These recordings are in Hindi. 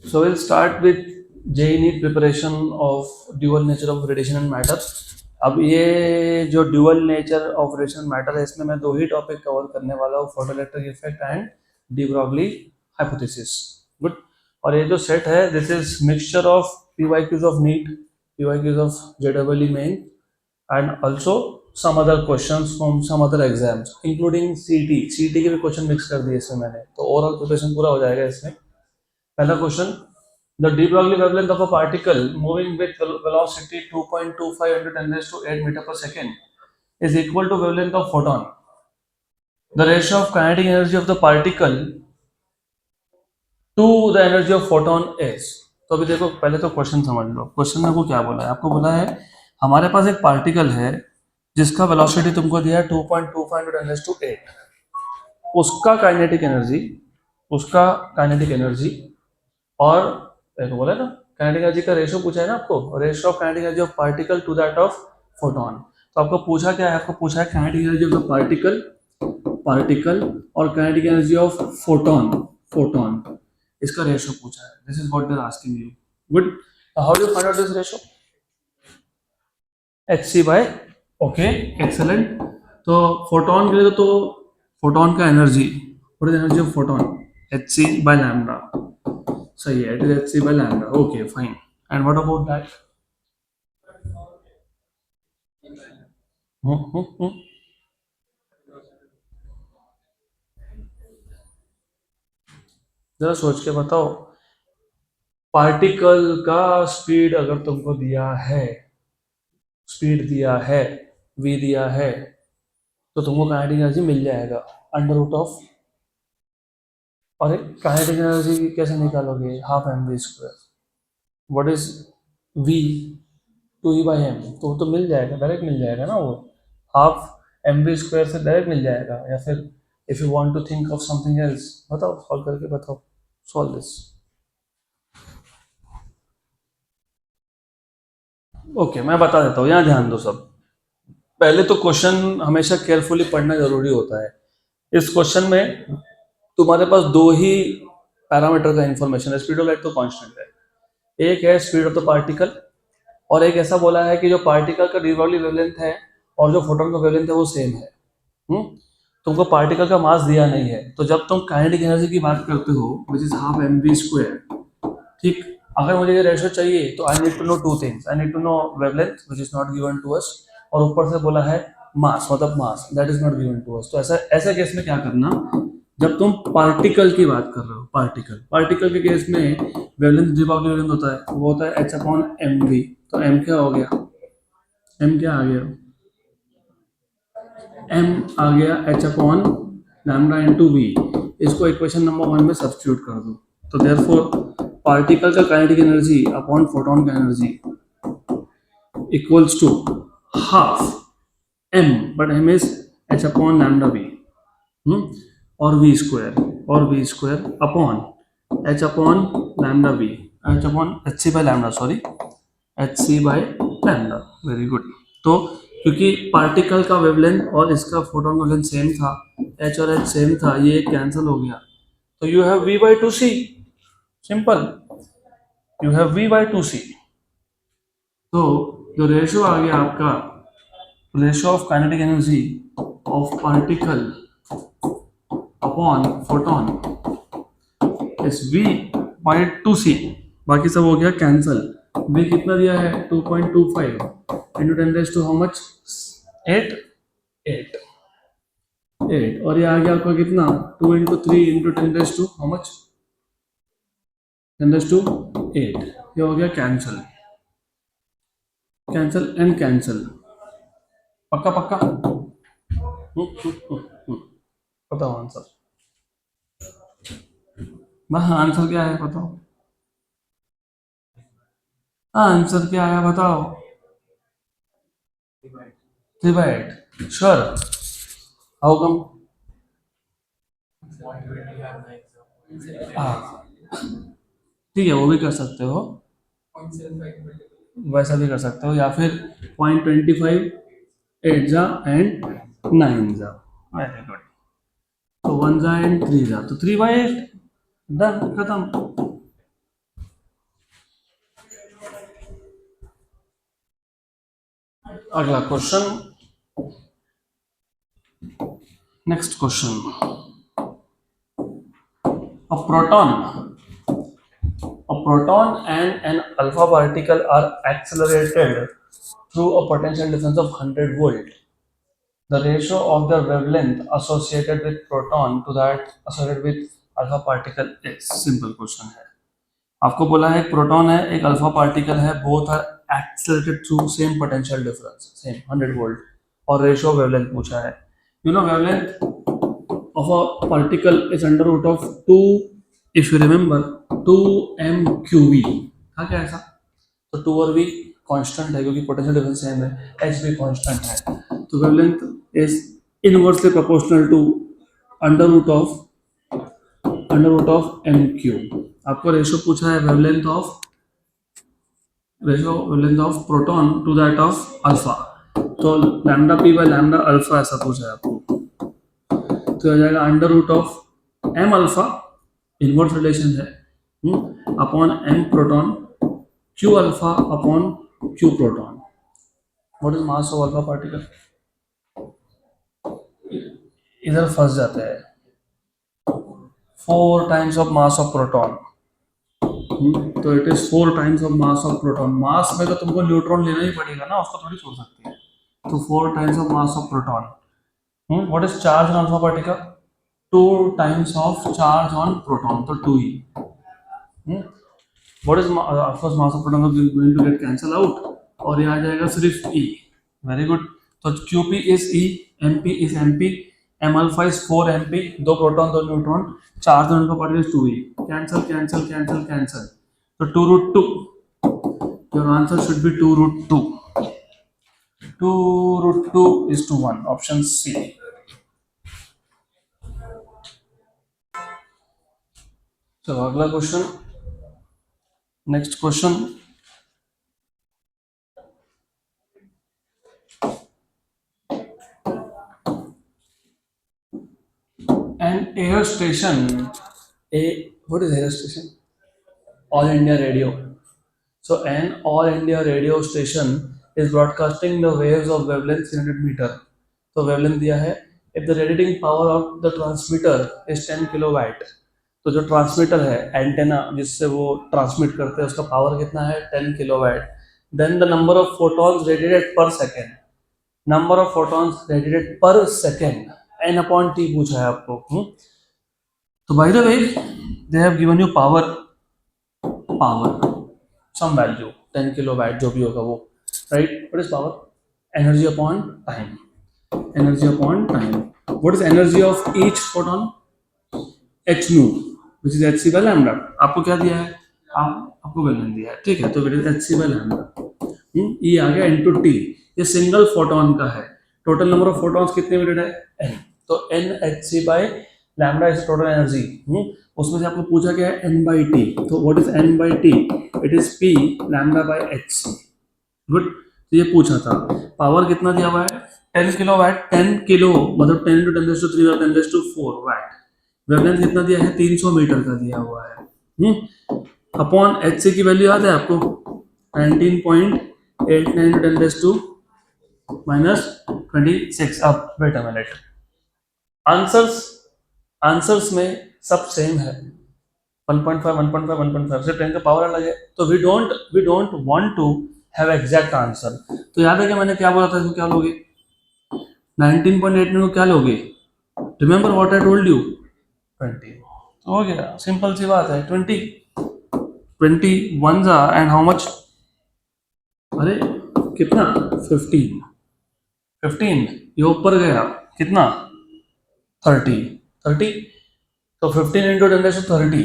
So we'll start with JEE preparation of dual nature of radiation and matter. अब ये जो dual nature of radiation matter है इसमें मैं दो ही टॉपिक कवर करने वाला हूँ, photoelectric effect and de Broglie hypothesis. Good. और ये जो सेट है this is mixture of PYQs of NEET, PYQs of जेडब्ल्यू Main and also some other questions from some other exams including CT के भी क्वेश्चन मिक्स कर दिए इसमें मैंने, तो ओवरऑल प्रिपरेशन पूरा हो जाएगा इसमें. पहला question, the de Broglie wavelength of a particle moving with velocity 2.25 into 10 raised to 8 meter per second is equal to wavelength of photon. The ratio of kinetic energy of the particle to the energy of photon is. तो अभी देखो पहले तो क्वेश्चन समझ लो. क्वेश्चन में आपको क्या बोला है? आपको बोला है हमारे पास एक पार्टिकल है जिसका वेलोसिटी तुमको दिया है 2.25 into 10 raised to 8. उसका काइनेटिक एनर्जी और देखो बोला ना काइनेटिक एनर्जी का रेशियो पूछा है ना आपको, ratio of kinetic energy of particle to that of photon. तो आपको पूछा क्या है? आपको पूछा है kinetic energy of the particle और काइनेटिक एनर्जी ऑफ फोटोन इसका रेशियो पूछा है. This is what they are asking you. Good. How do you find out this ratio? hc by. Okay, excellent. तो फोटोन के लिए तो फोटोन का energy, what is energy of photon? hc by lambda. सही है, it is hc by lambda. Okay, fine. And what about that? जरा सोच के बताओ. पार्टिकल का स्पीड अगर तुमको दिया है, v दिया है, तो तुमको काइनेटिक एनर्जी मिल जाएगा अंडर रूट ऑफ. और काइनेटिक एनर्जी कैसे निकालोगे? Half m v square. What is v? 2e/m. तो मिल जाएगा, डायरेक्ट मिल जाएगा ना वो. हाफ एम वी स्क्वायर से डायरेक्ट मिल जाएगा. या फिर if you want to think of something else, बताओ, सॉल्व करके बताओ. Solve this. ओके, मैं बता देता हूँ, यहाँ ध्यान दो सब. पहले तो क्वेश्चन हमेशा केयरफुली पढ़ना जरूरी होता है. इस क्वेश्चन में तुम्हारे पास दो ही पैरामीटर का इंफॉर्मेशन है. स्पीड ऑफ लाइट तो कांस्टेंट है. एक है स्पीड ऑफ द पार्टिकल और एक ऐसा बोला है कि जो पार्टिकल का डी ब्रॉगली वेवलेंथ है और जो फोटोन का वेवलेंथ है वो सेम है. तुमको पार्टिकल का मास दिया नहीं है, तो जब तुम काइनेटिक एनर्जी की बात करते हो which is half m v square, ठीक. अगर मुझे ये रेशियो चाहिए तो I need to know two things. I need to know wavelength which is not given to us, और ऊपर से बोला है मास, मतलब mass that is not given to us. तो ऐसा केस में क्या करना, जब तुम पार्टिकल की बात कर रहे हो, पार्टिकल के केस में वेवलेंथ डी ब्रॉगली वेवलेंथ होता है, वो होता है h/mv. तो m क्या हो गया? m क्या आ गया? m आ गया h/लैम्डा इनटू v. इसको इक्वेशन नंबर 1 में सब्स्टिट्यूट कर दो. तो देयरफॉर पार्टिकल का काइनेटिक एनर्जी अपॉन फोटोन का energy equals to half m, but m is h/लैम्डा v और v स्क्वायर अपॉन h/लैम्डा v, hc by lambda, sorry, hc by lambda. Very good. तो क्योंकि पार्टिकल का वेवलेंथ और इसका फोटोन का वेवलेंथ सेम था, h और h सेम था, ये कैंसिल हो गया. तो you have v by 2c. Simple, you have v by 2c. तो जो रेशियो आ गया आपका, ratio of kinetic energy of particle upon photon is v by 2c. बाकी सब हो गया कैंसिल. v कितना दिया है? 2.25 into 10 raised to how much? 8. और ये आ गया आपका कितना? 2 into 3 into 10 raised to how much? 10 raised to 8. ये हो गया कैंसिल एंड कैंसिल. पक्का बताओ आंसर. आंसर क्या है बताओ? आंसर क्या है बताओ? 3/8. श्योर? How come? ठीक है, वो भी कर सकते हो, वैसा भी कर सकते हो, या फिर 0.25 8 जा एंड 9 जा. Very good. तो 1 जा एंड 3 जा, तो 3/8. डन, खत्म. अगला question, next question, a proton and an alpha particle are accelerated through a potential difference of 100 volt. The ratio of the wavelength associated with proton to that associated with alpha particle is simple question है. आपको बोला है एक प्रोटॉन है एक अल्फा पार्टिकल है, both are accelerated through same potential difference, same 100 volt, और रेशियो वेवलेंथ पूछा है. You know wavelength of a particle is under root of 2, if you remember 2m/v था क्या ऐसा, तो 2 और v कांस्टेंट है क्योंकि पोटेंशियल डिफरेंस सेम है, h भी कांस्टेंट है, तो wavelength is inversely proportional to under root of m cube. आपको रेशियो पूछा है wavelength of proton to that of alpha, तो lambda P by lambda alpha ऐसा पूछा है आपको, तो आ जाएगा under root of M alpha, inverse relation है, upon M proton Q alpha upon Q proton. What is mass of alpha particle, इधर फंस जाते हैं, 4 times of mass of proton, तो it is 4 times of mass of proton. Mass में तो तुमको न्यूट्रॉन लेना ही पड़ेगा ना, उसको थोड़ी छोड़ सकते हैं, तो 4 times of mass of proton. What is charge on alpha particle, 2 times of charge on proton, तो 2 ही. What is of course mass of proton going to get cancel out, और ये आ जाएगा सिर्फ E. Very good. तो QP is E, MP is MP, M alpha is 4mp, 2 proton 2 neutron, charge on alpha particle is 2E. Cancel cancel cancel cancel, तो 2√2. Your answer should be 2√2. 2√2 is to 1, option C. चलो अगला question, next question, an air station, what is air station, all India radio. So an all India radio station is broadcasting the waves of wavelength 300 meter. तो wavelength दिया है, if the radiating power of the transmitter is 10 kilowatt, तो जो ट्रांसमीटर है एंटेना जिससे वो ट्रांसमिट करते हैं उसका पावर कितना है 10 kilowatt, then the number of photons radiated per second, number of photons radiated per second n upon t पूछा है आपको. तो by the way they have given you power some value 10 kilowatt जो भी होगा वो, right. What is power, energy upon time, energy upon time. What is energy of each photon, h nu which is hc by lambda. आपको क्या दिया है, आपको वेवलेंथ दिया है, ठीक है, तो it is hc by lambda. ये आ गया इनटू t, ये सिंगल फोटॉन का है, टोटल नंबर ऑफ फोटॉन्स कितने मिनट है n, तो n hc by lambda is total energy. उसमें से आपको पूछा गया है n by t, तो what is n by t, it is p lambda by hc. Good. तो ये पूछा था, पावर कितना दिया हुआ है 10 किलोवाट, 10 किलो मतलब 10 into 10⁻³ or 10⁻⁴ वाट. वेवलेंथ कितना दिया है 300 मीटर का दिया हुआ है. अपॉन hc की वैल्यू याद है आपको 19.89 × 10⁻26. अब वेट अ मिनट, आंसर्स में सब सेम है, 1.5 1.5 1.5, सिर्फ 10 का पावर अलग है, तो we don't want to have exact answer. तो याद है कि मैंने क्या बोला था, इसको क्या लोगे 19.89 को क्या लोगे, remember what I told you 20. हो गया, सिंपल सी बात है. 20 वंस एंड हाउ मच, अरे कितना 15 ये ऊपर गया कितना 30, तो 15 into 10⁻30,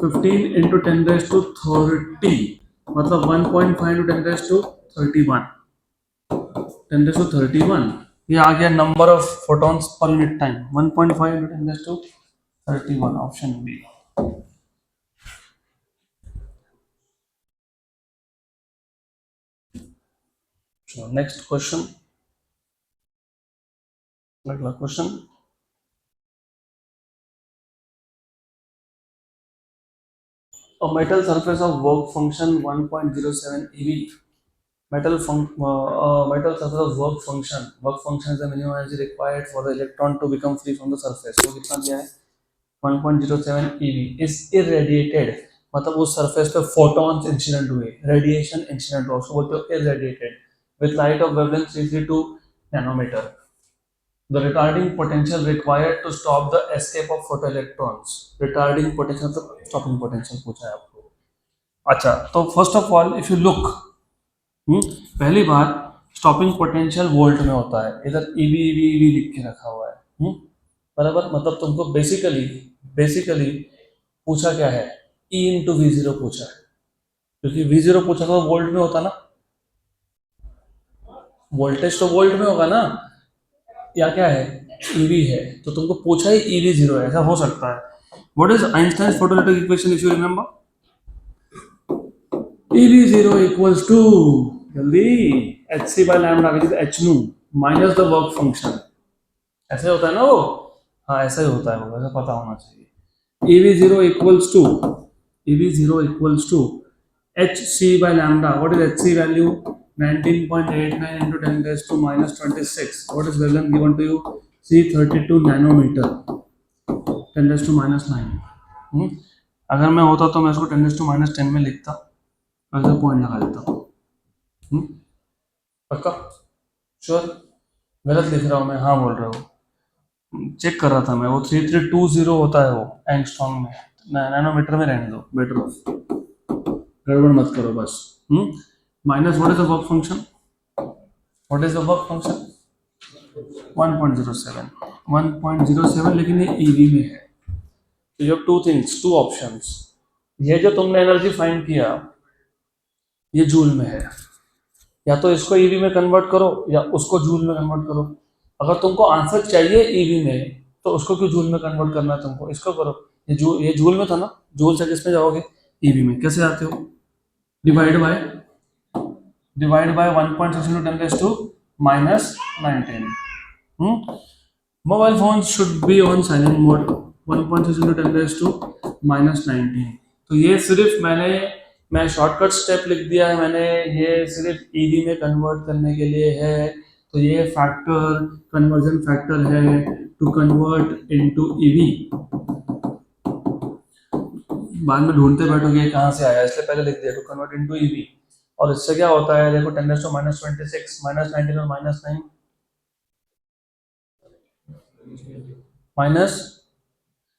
15 into 10⁻30 मतलब 1.5 into 10⁻31, 10⁻31. ये आ गया number of photons per unit time, 1.5 into 10⁻31, option B. So next question, अगला question, a metal surface of work function 1.07 eV metal surface of work function is the minimum energy required for the electron to become free from the surface. तो कितना दिया है 1.07 eV is irradiated, मतलब उस सरफेस पे फोटॉन्स इंसिडेंट हुए, रेडिएशन इंसिडेंट हुआ, उसको बोलते हो irradiated with light of wavelength 332 nanometer. The retarding potential required to stop the escape of photoelectrons. Retarding potential मतलब stopping potential पूछा है आपको. अच्छा, तो first of all if you look, पहली बात स्टॉपिंग पोटेंशियल वोल्ट में होता है, इधर ईवी ईवी ईवी लिख के रखा हुआ है, बराबर, मतलब तुमको बेसिकली पूछा क्या है, E इंटू वी जीरो पूछा है, क्योंकि वी जीरो पूछा तो वोल्ट में होता ना, वोल्टेज तो वोल्ट में होगा ना, या क्या है ईवी है, तो तुमको पूछा ही ईवी जीरो है, ऐसा हो सकता है. What is Einstein photoelectric equation if you remember, EV0 equals to जल्दी hc by lambda which is h nu minus the work function. ऐसे होता है ना वो, हाँ ऐसा ही होता है वो, वैसे पता होना चाहिए. EV0 equals to hc by lambda. What is hc value? 19.89 into 10 raised to minus 26. What is wavelength given to you? C32 nanometer. 10 raised to minus 9. अगर मैं होता तो मैं इसको 10 raised to minus 10 में लिखता, ऐसा पॉइंट लगा देता हूँ. पक्का श्योर, गलत लिख रहा हूँ मैं, हाँ बोल रहा हूँ, चेक कर रहा था मैं, वो 3320 होता है वो एंगस्ट्रॉम में, नैनोमीटर में रहने दो, बेटर ऑफ, गड़बड़ मत करो बस. Minus what is the work function, 1.07, लेकिन ये ईवी में है. तो you have two things, two options. ये जो तुमने एनर्जी फाइंड किया ये जूल में है, या तो इसको ईवी में कन्वर्ट करो या उसको जूल में कन्वर्ट करो. अगर तुमको आंसर चाहिए ईवी में तो उसको क्यों जूल में कन्वर्ट करना है तुमको, इसको करो. ये जूल में था ना, जूल से किसमें जाओगे, ईवी में. कैसे आते हो, divide by 1.6 into 10 raised to minus 19. Mobile phone should be on silent mode. 1.6 into 10 raised to minus 19. तो ये सिर्फ मैं शॉर्टकट स्टेप लिख दिया है मैंने, ये सिर्फ ईवी में कन्वर्ट करने के लिए है. तो ये फैक्टर कन्वर्जन फैक्टर है टू कन्वर्ट इनटू ईवी. बाद में ढूंढते बैठोगे कहाँ से आया, इसलिए पहले लिख दिया टू कन्वर्ट इनटू ईवी. और इससे क्या होता है, देखो 10 to minus 26, minus 19 और minus 9, माइनस,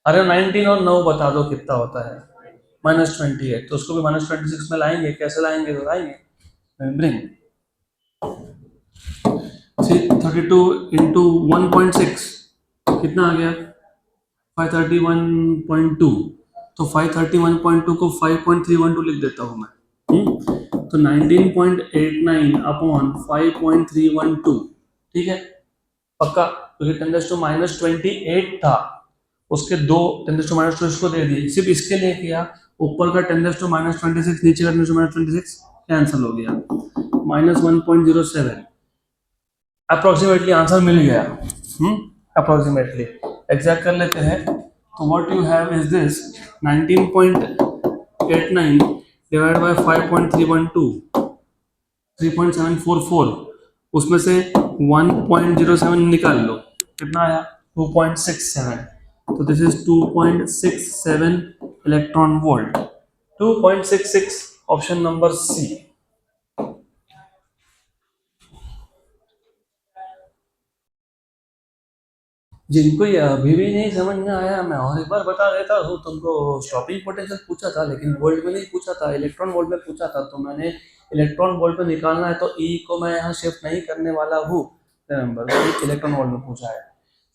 अरे 19 और 9 बता दो कितना होता है, -28. तो उसको भी -26 में लाएंगे, कैसे लाएंगे, तो लाएंगे ब्रिंग 32 इंटू 1.6 कितना आ गया 531.2. तो 531.2 को 5.312 लिख देता हूँ मैं. तो 19.89 अपॉन 5.312, ठीक है पक्का, क्योंकि 10 to minus 28 था, उसके दो 10 to minus 2 इसको दे दिए, सिर्फ इसके लिए किया. ऊपर का 10 to minus 26, नीचे का 10 to minus 26 कैंसिल हो गया, -1.07. अप्रोक्सीमेटली आंसर मिल गया. अप्रोक्सीमेटली एग्जैक्ट कर लेते हैं. तो what you have is this 19.89 divide by 5.312, 3.744. उसमें से 1.07 निकाल लो, कितना आया 2.67. तो this is 2.67 electron volt. 2.66 option number C. जिनको ये अभी भी नहीं समझ में आया, मैं और एक बार बता देता हूँ तुमको. स्टॉपिंग पोटेंशियल पूछा था लेकिन वोल्ट में नहीं पूछा था, इलेक्ट्रॉन वोल्ट में पूछा था. तो मैंने इलेक्ट्रॉन वोल्ट में निकालना है तो ई को मैं यहाँ शिफ्ट नहीं करने वाला हूँ, रिमेंबर इलेक्ट्रॉन वोल्ट में पूछा है.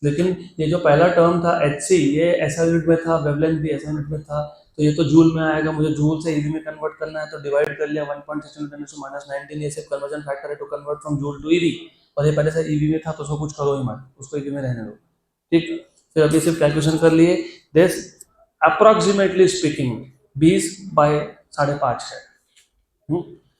लेकिन ये जो पहला टर्म था एच ये ऐसा यूनिट में था, वेवलेंथ भी ऐसा यूनिट में था, तो ये तो जूल में आएगा. मुझे जूल से ईवी में कन्वर्ट करना है, तो डिवाइड कर लिया 1.6 × 10⁻⁹. ये सिर्फ कन्वर्जन फैक्टर है to convert from joule to eV. और ये पहले से ईवी में था तो उसको कुछ करो ही मत, उसको ईवी में रहने दो, ठीक. फिर अभी सिर्फ कैलकुलेशन कर लिए. दिस अप्रोक्सीमेटली स्पीकिंग 20/5.5 है.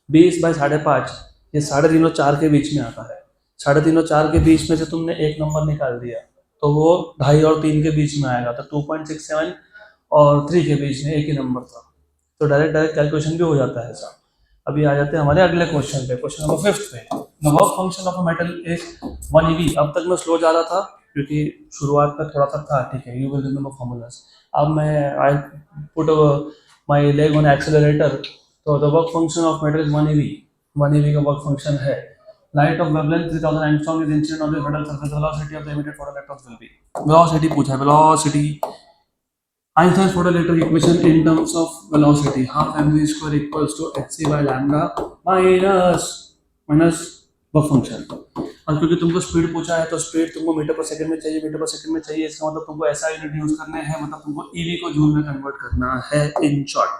20/5.5, ये 3.5 और 4 के बीच में आता है. 3.5 और 4 के बीच में से तुमने एक नंबर निकाल दिया तो वो 2.5 और 3 के बीच में आएगा. तो 2.67 और 3 के बीच में एक ही नंबर था, तो डायरेक्ट कैलकुलेशन भी हो जाता है ऐसा. अभी आ जाते हैं हमारे अगले क्वेश्चन पे, क्वेश्चन नंबर 5 पे। The work function of a metal is 1 eV। अब तक मैं स्लो जा रहा था क्योंकि शुरुआत में थोड़ा सा था, ठीक है, यू विल रिमेंबर फॉर्मूलाज। अब मैं I put my leg on accelerator, तो the work function of metal is 1 eV। 1 eV का वर्क फंक्शन है। Light of wavelength 3000 angstrom is incident on the metal surface, velocity of the emitted photoelectrons will be. Velocity पूछा है, velocity Einstein's photoelectric equation in terms of velocity, half mv square equals to hc by lambda minus work function. और क्योंकि तुमको स्पीड पूछा है तो स्पीड तुमको मीटर पर सेकंड में चाहिए, मीटर पर सेकंड में चाहिए, इसका मतलब तुमको ऐसा यूनिट यूज करने हैं, मतलब तुमको ईवी को जूल में कन्वर्ट करना है इन शॉर्ट।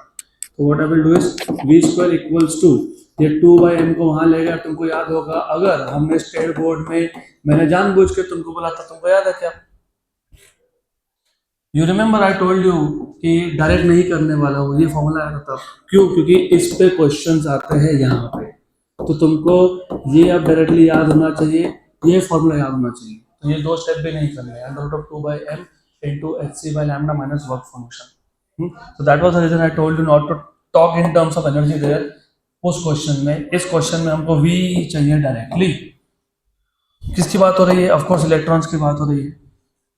तो what I will do is v square equals to, ये 2/m को वहां ले गया। तुमको याद होगा अगर हमने स्टेट बोर्ड में मैंने जानबूझ के तुमको बोला था, तुमको याद है क्या? You remember I told you कि डायरेक्ट नहीं करने वाला हूँ, ये फॉर्मूला आया था तब। क्यों? क्योंकि इस पे क्वेश्चंस आते हैं यहाँ पे, तो तुमको ये अब डायरेक्टली याद होना चाहिए, ये फॉर्मूला याद होना चाहिए। तो ये दो स्टेप भी नहीं करने हैं, under root of 2/m into hc by lambda minus work function। So that was the reason I told you not to talk in terms of energy there। उस क्वेश्चन में, इस क्वेश्चन में हमको v चाहिए डायरेक्टली। किसकी बात हो रही है? ऑफ कोर्स इलेक्ट्रॉन्स की बात हो रही है,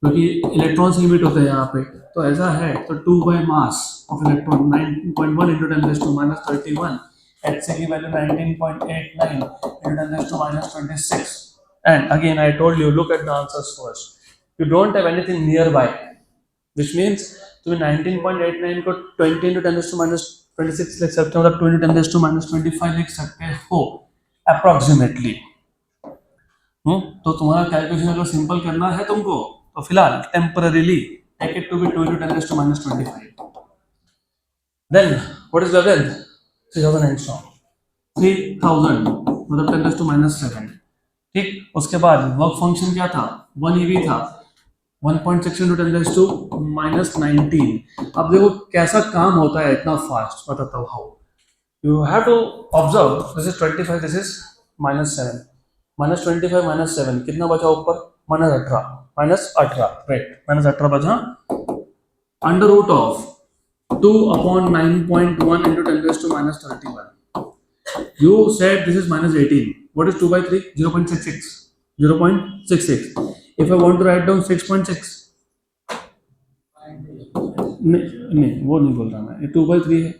क्योंकि इलेक्ट्रॉन्स लिमिट होते हैं यहाँ पे। तो ऐसा है, तो 2 by mass of electron 9.1 into 10⁻31, hc की value 19.89 into 10⁻26। and again I told you look at the answers first, you don't have anything nearby, which means तुम्हें 19.89 को 20 into 10⁻26 लिख सकते हो, मतलब 2 into 10⁻25 लिख सकते हो अप्रोक्सीमेटली। तो तुम्हारा कैलकुलेशन अगर सिंपल करना है तुमको, तो फिलहाल temporarily take it to be 2 into 10⁻25। Then what is wavelength? 3000 angstrom, 3000 मतलब 10⁻7। ठीक, उसके बाद वर्क फंक्शन क्या था? 1 eV था, 1.6 into 10⁻19। अब देखो कैसा काम होता है इतना फास्ट, बताता हूँ how. You have to observe, this is 25, this is -7, -25 -7 कितना बचा ऊपर? -18, -18, राइट, -18 बचा। Under root of 2/9.1 into 10⁻31। You said this is -18. What is 2/3? 0.66. 0.66. If I want to write down 6.6, नहीं वो नहीं बोल रहा मैं, ये 2/3 है,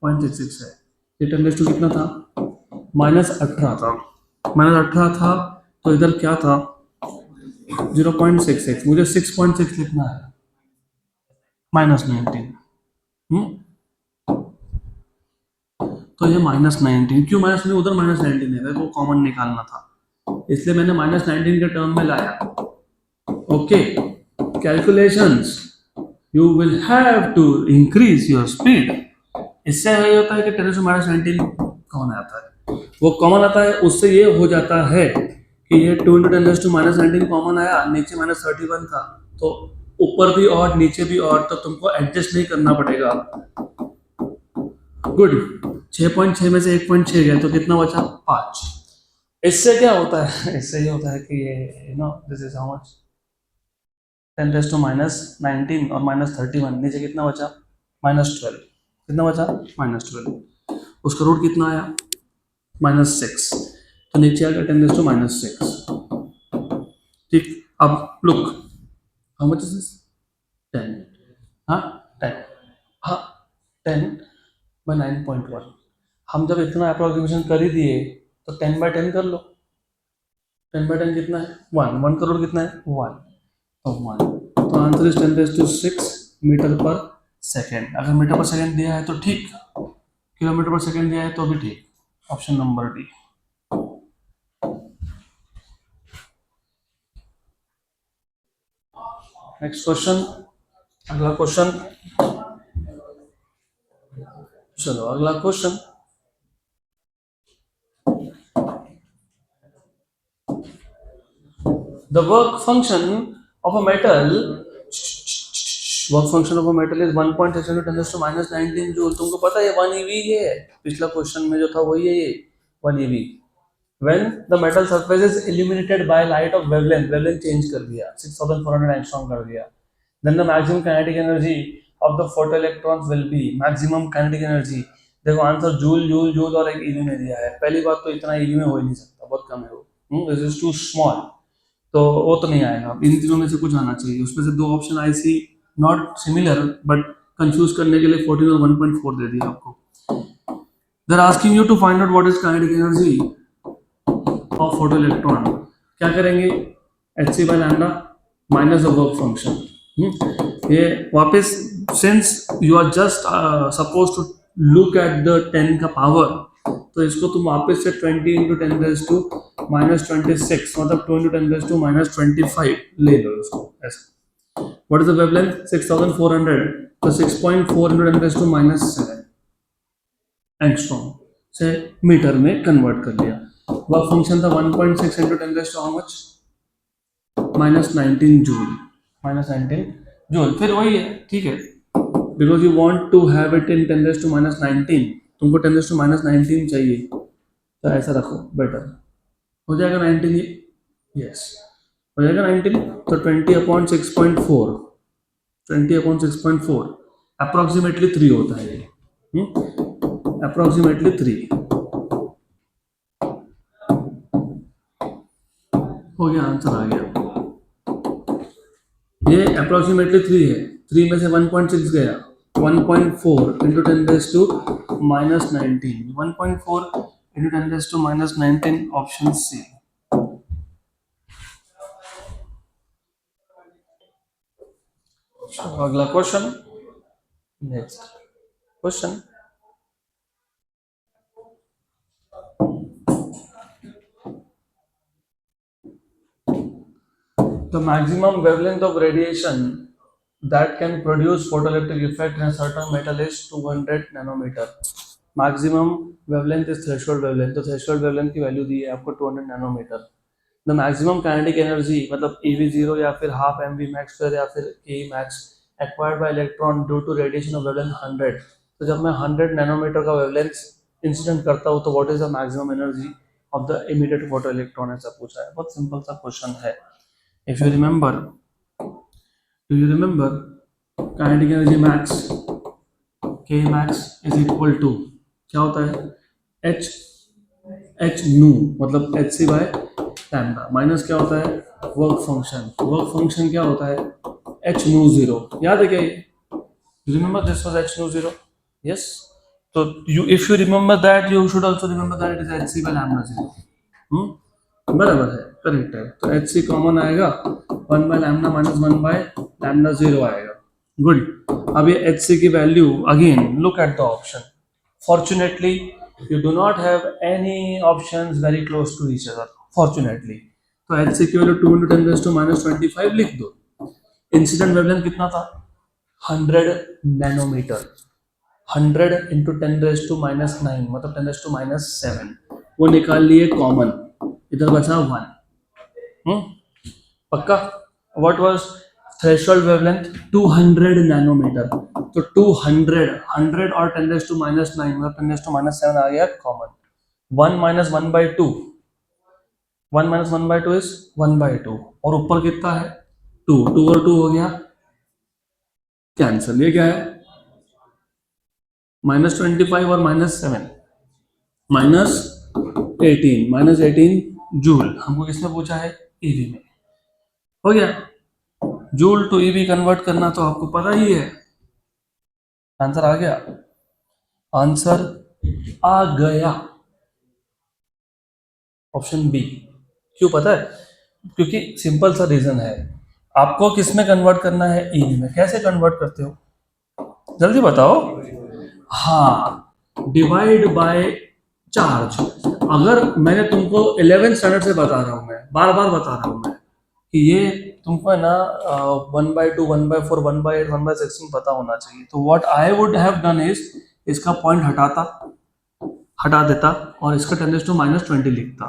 0.66 है। ये 10 कितना था? -18 था, -18 था, तो इधर क्या था? 0.66, मुझे 6.6 लिखना है, -19। तो ये -19, क्यों -19? उधर -19 है, वो कॉमन निकालना था, इसलिए मैंने -19 के टर्म में लाया। Okay, calculations you will have to increase your speed. इससे ये होता है कि 10⁻19 कॉमन आता है, वो कॉमन आता है, उससे ये हो जाता है कि ये 2 into 10⁻19 कॉमन आया, नीचे -31 था, तो ऊपर भी और नीचे भी और, तो तुमको एडजस्ट नहीं करना पड़ेगा। गुड, 6.6 में से 1.6 गया, तो कितना बचा? 5। इससे क्या होता है? इससे ये होता है कि ये दिस इज हाउ मच, 10⁻19 और -31, नीचे कितना बचा? -12। कितना बचा? -12। उसका रूट कितना आया? -6, तो नीचे आ गया 10⁻6। ठीक, अब look, how much is this? 10, हाँ 10, हाँ 10/9.1। हम जब इतना अप्रोक्सीमेशन कर ही दिए, तो 10/10 कर लो। 10/10 कितना है? 1। 1 करोड़ कितना है? 1, तो 1। तो आंसर इज 10⁻6 मीटर पर सेकेंड। अगर मीटर पर सेकेंड दिया है तो ठीक, किलोमीटर पर सेकेंड दिया है तो भी ठीक। Option number D. Next question, अगला क्वेश्चन, चलो अगला question. The work function of a metal, work function of a metal is 1.6 into 10⁻19 joule. तुमको पता है 1 eV है, पिछला क्वेश्चन में जो था वही है ये 1 eV। When the metal surface is illuminated by light of wavelength, wavelength change कर दिया, 6400 एंगस्ट्रॉम कर दिया, then the maximum kinetic energy of the photoelectrons will be, maximum kinetic energy देखो आंसर जूल जूल जूल और एक ईवी में दिया है। पहली बात तो इतना ईवी में हो ही नहीं सकता, बहुत कम है वो, दिस इज टू स्मॉल, तो वो तो नहीं आएगा। इन तीनों में से कुछ आना चाहिए। उसमें से दो option I see not similar but confuse करने के लिए 14 और 1.4 दे दिया आपको। They're asking you to find out what is kinetic energy of photoelectron. क्या करेंगे? hc by lambda minus the work function. ये वापस since you are just supposed to look at the 10 का power, तो इसको तुम वापस से 20 into 10 raised to minus 26 मतलब 2 into 10 raised to minus 25 ले लो इसको ऐसे। What is the wavelength? 6400, तो 6.4 into 10 raised to minus 7 angstrom से मीटर में कन्वर्ट कर लिया। वर्क फंक्शन था 1.6 into 10 raised to how much? minus 19 joule, minus 19 joule. फिर वही है, ठीक है, because you want to have it in 10 raised to minus 19, तुमको 10 raised to minus 19 चाहिए, तो ऐसा रखो बेटर हो जाएगा 19। यस हो जाएगा 19, तो 20/6.4, 20/6.4 अप्रोक्सीमेटली 3 होता है ये, अप्रोक्सीमेटली 3 हो गया, आंसर आ गया। ये अप्रोक्सीमेटली 3 है, 3 में से 1.6 गया, 1.4 into 10 raised to minus 19, 1.4 into 10 raised to minus 19, option C. अगला question, next question. The maximum wavelength of radiation that can produce photoelectric effect in a certain metal is 200 nanometer. Maximum wavelength is threshold wavelength, तो threshold wavelength की वैल्यू दी है आपको 200 nanometre. The maximum kinetic energy मतलब EV0 या फिर half mv max square या फिर ke max acquired by electron due to radiation of wavelength 100, तो जब मैं 100 नैनोमीटर का wavelength इंसिडेंट करता हूँ तो what is the maximum energy of the emitted photoelectron, ऐसा पूछा है। बहुत सिंपल सा क्वेश्चन है। If you remember, do you remember kinetic energy max K max is equal to क्या होता है h nu मतलब hc by lambda माइनस क्या होता है वर्क फंक्शन क्या होता है h nu 0, याद है क्या ये? You remember this was h nu 0? Yes. So if you remember that, you should also remember that it is hc by lambda 0. बराबर है, करेक्ट है। तो एच सी कॉमन आएगा, 1 by lambda minus 1 by lambda 0 आएगा। गुड। अब ये एच सी की value again look at the option. Fortunately you do not have any options very close to each other, fortunately. तो एच सी की value 2 into 10 raised to minus 25 लिख दो। इंसिडेंट वेवलेंथ कितना था? 100 nanometre, 100 into 10 raised to minus 9 मतलब 10 raised to minus 7, वो निकाल लिए कॉमन, इधर बचा 1। पक्का? What was threshold wavelength? 200 nanometre, तो 200 100 और 10 raised to minus 9 मतलब 10 raised to minus 7 आ गया कॉमन। 1 minus 1/2, 1 minus 1/2 is 1/2, और ऊपर कितना है 2, 2 और 2 हो गया कैंसिल। ये क्या है? -25 और -7 -18 जूल। हमको किसने पूछा है? ईवी में। हो गया, जूल टू ईवी कन्वर्ट करना तो आपको पता ही है। आंसर आ गया, आंसर आ गया ऑप्शन बी। क्यों पता है? क्योंकि सिंपल सा रीजन है, आपको किस में कन्वर्ट करना है? ईवी में। कैसे कन्वर्ट करते हो जल्दी बताओ। हाँ, डिवाइड बाय चार्ज। अगर मैंने तुमको 11th स्टैंडर्ड से बता रहा हूँ, मैं बार बार बता रहा हूँ मैं कि ये तुमको है ना 1/2 1/4 1/8 1/16 पता होना चाहिए। तो what I would have done is इसका पॉइंट हटा देता और इसका 10 raised to minus 20 लिखता।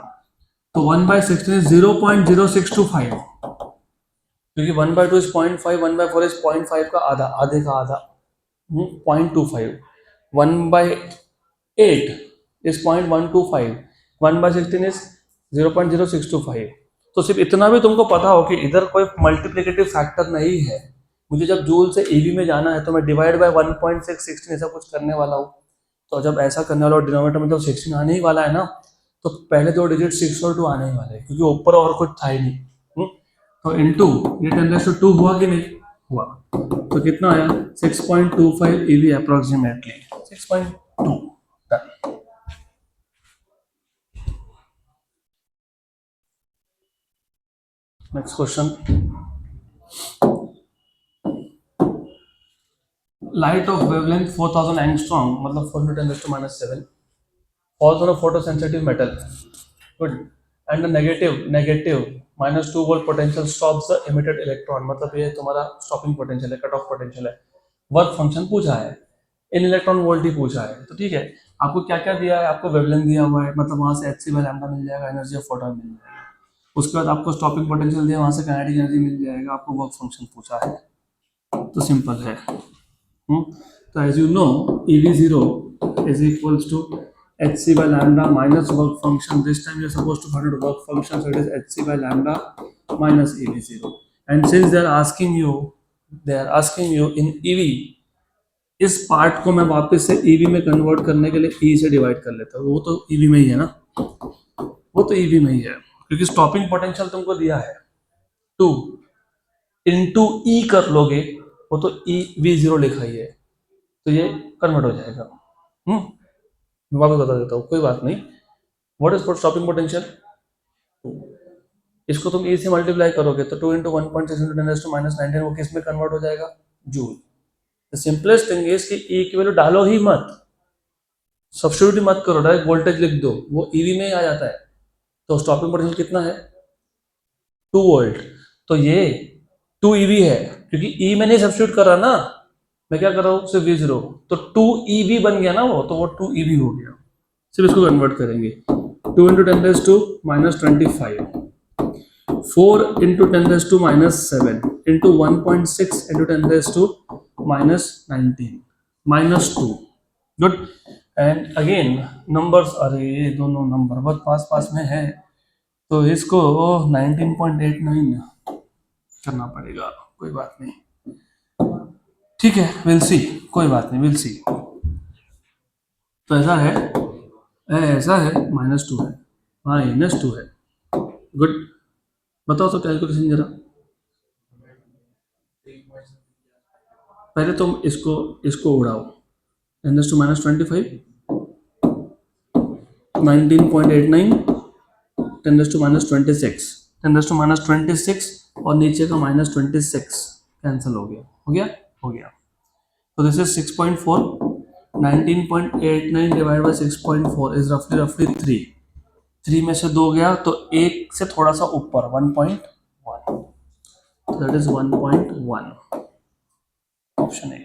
तो 1/16 इज 0.0625, क्योंकि 1/2 इज 0.5, 1/4 इज 0.5 का आधा, आधे का आधा 0.25, 1/8 इज 0.125, 1/16 इज 0.0625। तो सिर्फ इतना भी तुमको पता हो कि इधर कोई मल्टीप्लिकेटिव फैक्टर नहीं है। मुझे जब जूल से ईवी में जाना है तो मैं डिवाइड बाय 1.616 ऐसा कुछ करने वाला हूँ। तो जब ऐसा करने वाला और डिनोमिनेटर में जब 16 आने ही वाला है ना, तो पहले दो डिजिट 6 और 2 आने ही वाले हैं, क्योंकि ऊपर और कुछ था ही नहीं। तो इनटू ये 10⁻², हुआ कि नहीं हुआ? तो कितना आया? 6.25 EV approximately, 6.2। Next question, light of wavelength 4000 angstrom, मतलब 4×10⁻⁷, falls on a photosensitive metal. Good. And the negative -2 volt potential stops the emitted electron. मतलब ये तुम्हारा स्टॉपिंग पोटेंशियल है, कट ऑफ पोटेंशियल है। वर्क फंक्शन पूछा है, इन इलेक्ट्रॉन वोल्ट ही पूछा है। तो ठीक है, आपको क्या क्या दिया है? आपको वेवलेंथ दिया हुआ है, मतलब वहां से hc/λ मिल जाएगा, एनर्जी ऑफ फोटॉन मिल जाएगा। उसके बाद आपको स्टॉपिंग पोटेंशियल दिया, वहां से काइनेटिक एनर्जी मिल जाएगा, आपको वर्क फंक्शन पूछा है। तो सिंपल है। तो as you know, EV0 is equals to hc/λ minus work function. This time you are supposed to find out work function, so it is hc/λ minus EV0. And since they are asking you in EV, इस पार्ट को मैं वापस से EV में कन्वर्ट करने के लिए E से डिवाइड कर लेता हूँ। वो तो EV में ही है ना, वो तो EV में ही है, क्योंकि स्टॉपिंग पोटेंशियल तुमको दिया है 2 इंटू E कर लोगे, वो तो EV0 लिखा ही है, तो ये कन्वर्ट हो जाएगा। वापस बता देता हूँ, कोई बात नहीं। What is stopping potential? 2। इसको तुम E से मल्टीप्लाई करोगे तो 2 × 1.6 × 10⁻⁻19 वो किस में कन्वर्ट हो जाएगा? Joule. The simplest thing is कि E की वैल्यू डालो ही मत, सब्स्टिट्यूट ही मत करो, डायरेक्ट वोल्टेज लिख दो, वो EV में ही आ जाता है। तो स्टॉपिंग पोटेंशियल कितना है? 2 वोल्ट। तो ये 2 EV है, क्योंकि E में नहीं सब्स्टिट्यूट कर रहा ना, मैं क्या कर रहा हूँ? सिर्फ V0, तो 2 EV बन गया ना वो, तो वो 2 EV हो गया। सिर्फ इसको कन्वर्ट करेंगे, 2 × 10⁻⁻25, 4 × 10⁻⁻7 into 1.6 × 10⁻⁻19 -2। Good. And again numbers, अरे ये दोनों नंबर बहुत पास पास में है, तो इसको 19.89 करना पड़ेगा, कोई बात नहीं, ठीक है, विल सी, कोई बात नहीं, विल सी। तो ऐसा है -2 है, -2 है। गुड, बताओ तो कैलकुलेशन जरा। पहले तुम इसको उड़ाओ, 10⁻⁻25, 19.89, 10⁻26, 10⁻26 और नीचे का -26 कैंसिल हो गया। तो this is 6.4, 19.89 divide by 6.4 is रफली 3 में से 2 गया, तो 1 से थोड़ा सा ऊपर 1.1, दैट इज 1.1, ऑप्शन ए।